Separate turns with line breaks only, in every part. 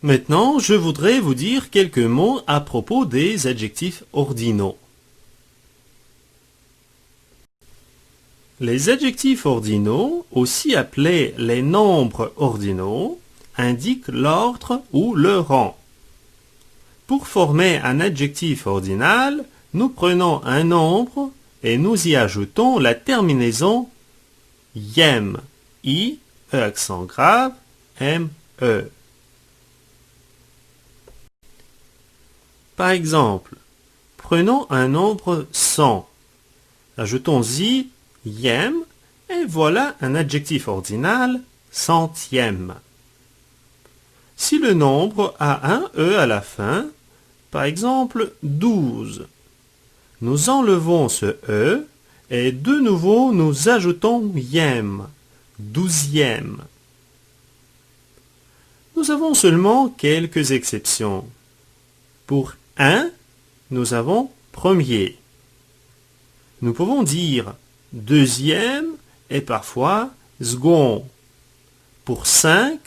Maintenant, je voudrais vous dire quelques mots à propos des adjectifs ordinaux. Les adjectifs ordinaux, aussi appelés les nombres ordinaux, indiquent l'ordre ou le rang. Pour former un adjectif ordinal, nous prenons un nombre et nous y ajoutons la terminaison iem, i, e accent grave, m, e. Par exemple, prenons un nombre 100. Ajoutons-y iem et voilà un adjectif ordinal centième. Si le nombre a un e à la fin, par exemple 12, nous enlevons ce e et de nouveau nous ajoutons iem, douzième. Nous avons seulement quelques exceptions. Pour un, nous avons premier. Nous pouvons dire deuxième et parfois second. Pour 5,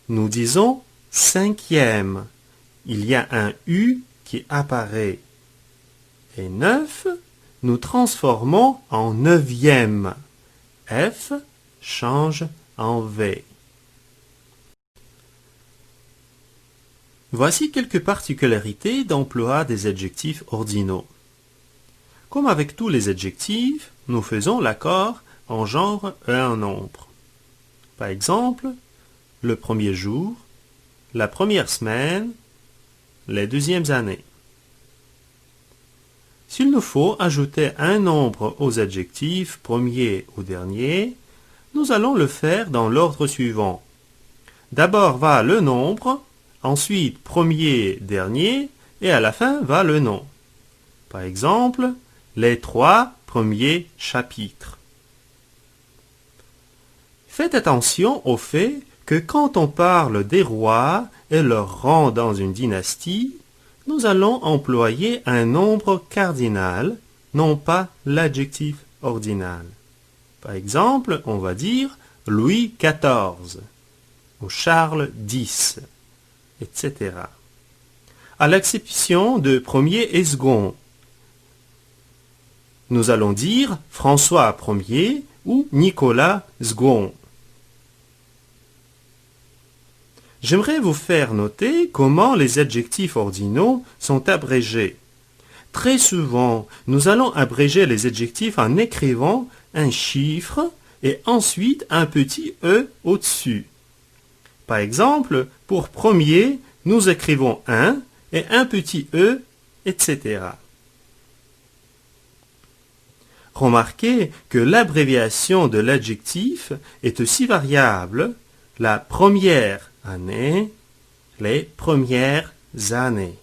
nous disons cinquième. Il y a un U qui apparaît. Et 9, nous transformons en neuvième. F change en V. Voici quelques particularités d'emploi des adjectifs ordinaux. Comme avec tous les adjectifs, nous faisons l'accord en genre et en nombre. Par exemple, le premier jour, la première semaine, les deuxièmes années. S'il nous faut ajouter un nombre aux adjectifs premier ou dernier, nous allons le faire dans l'ordre suivant. D'abord va le nombre, ensuite premier, dernier, et à la fin va le nom. Par exemple, les 3 premiers chapitres. Faites attention au fait que quand on parle des rois et leur rang dans une dynastie, nous allons employer un nombre cardinal, non pas l'adjectif ordinal. Par exemple, on va dire Louis XIV ou Charles X, etc. À l'exception de premier et second, nous allons dire François Ier ou Nicolas II. J'aimerais vous faire noter comment les adjectifs ordinaux sont abrégés. Très souvent, nous allons abréger les adjectifs en écrivant un chiffre et ensuite un petit e au-dessus. Par exemple, pour premier, nous écrivons 1 et un petit e, etc. Remarquez que l'abréviation de l'adjectif est aussi variable. La première année, les premières années.